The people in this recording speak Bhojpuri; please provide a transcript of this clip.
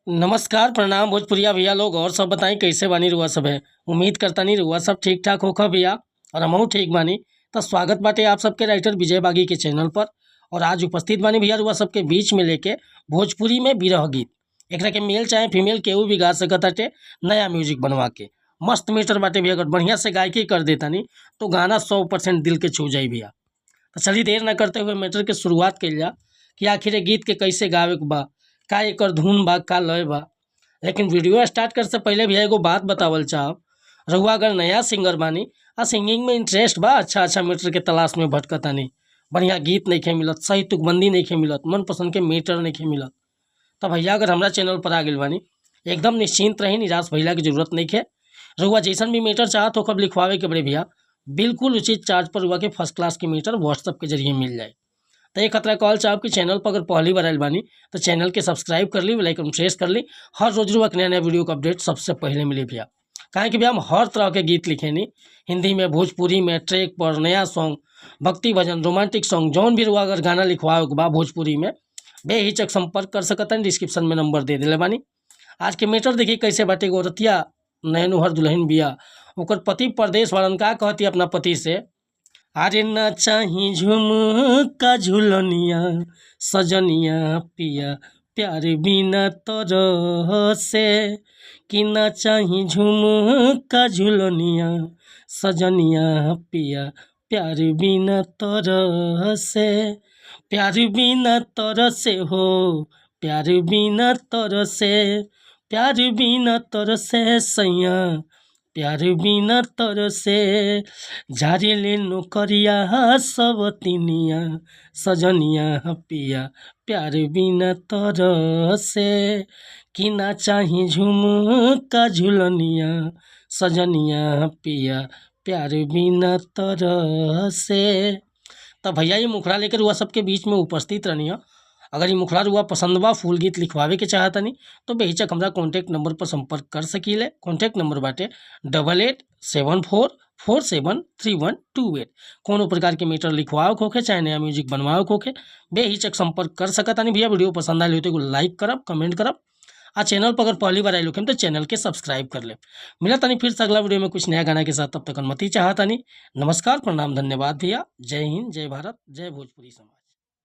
नमस्कार प्रणाम भोजपुरिया भैया लोग और सब बताई कैसे बानी रुआ सब है। उम्मीद करता नहीं रुआ सब ठीक ठाक होखा भैया और हमहू ठीक बानी। तो स्वागत बाटे आप सबके राइटर विजय बागी के चैनल पर। और आज उपस्थित बानी भैया रुआ सबके बीच में लेके भोजपुरी में विरह गीत। एकरा के मेल चाहे फीमेल केहू भी गा सकत हटे नया म्यूजिक बनवा के। मस्त मीटर बाटे भैया, अगर बढ़िया से गायकी कर देता नहीं तो गाना 100% दिल के छू जाई भैया। तो चलिए देर न करते हुए मैटर के शुरुआत कइल जा कि आखिर ये गीत के कैसे गावे के बा, का एकर धुन बा, का लय बा। लेकिन वीडियो स्टार्ट कर से पहले भी एगो बात बतावल चाहब। रहुआ अगर नया सिंगर बानी आ सिंगिंग में इंटरेस्ट बा, अच्छा मीटर के तलाश में भटकतानी, बढ़िया गीत नहीं मिलत, सही तुकबंदी नहीं मिलत, मनपसंद के मीटर नहीं मिलत, तो भैया अगर हमारा चैनल पर आ गइल बानी एकदम निश्चिंत रही, निराश भइला की जरूरत नहीं है। रहुआ जैसन भी मीटर चाहत हो कब लिखवावे के बड़े भैया बिल्कुल उचित चार्ज पर हुआ के फर्स्ट क्लास के मीटर व्हाट्सअप के जरिए मिल जाए। तो एक खतरा कॉल चाहब कि चैनल पर अगर पहली बार आइल बानी तो चैनल के सब्सक्राइब कर ली, लाइक प्रेस कर ली। हर रोज रोज नया नया वीडियो का अपडेट सबसे पहले मिले भैया। काहे कि भैया हम हर तरह के गीत लिखे नी, हिंदी में, भोजपुरी में, ट्रैक पर, नया सॉन्ग, भक्ति भजन, रोमांटिक सॉन्ग, जौन भी रुआ अगर गाना लिखवाओ के बा भोजपुरी में बेहिचक संपर्क कर सकता है। डिस्क्रिप्शन में नंबर दे दिले बानी। आज के मीटर देखिए कैसे बाटे। एगो औरतिया नैनुहर दुल्हन बिया, ओकर पति परदेश वालन का कहती अपना पति से, अरे न चाही झुमका झुलनिया सजनिया पिया प्यार बिना तरह से, कि न चाही झुमका झुलनिया सजनिया पिया प्यार बिना तरह से, प्यार बिना तरह से हो, प्यार बिना तरह से, प्यार बिना तरह से सैया, प्यार बिना तर से, झारे ले नौकरिया सब तिनिया सजनिया पिया प्यार बिना तर से, कि ना चाही झुमका झुलनिया सजनिया पिया प्यार बिना तर से। तब भैया ये मुखड़ा लेकर हुआ सबके बीच में उपस्थित रहनी है। अगर ये मुखड़ा रुआ पसंद बा, फूल गीत लिखवावे के चाहता नहीं तो बेहिचक हमारा कॉन्टैक्ट नंबर पर संपर्क कर सकीले। कॉन्टैक्ट नंबर बाटे 8874473128। कोनो प्रकार के मीटर लिखवाओ होखे चाहे नया म्यूजिक बनवाओ होखे बेहिचक संपर्क कर सकता नहीं भैया। वीडियो पसंद आए तो लाइक करब, कमेंट करब, आ चैनल पर अगर पहली बार आए लोग तो चैनल के सब्सक्राइब कर ले। मिला तनी फिर से अगला वीडियो में कुछ नया गाना के साथ, तब तक अनुमति चाहता नहीं। नमस्कार प्रणाम धन्यवाद भैया। जय हिंद, जय भारत, जय भोजपुरी समाज।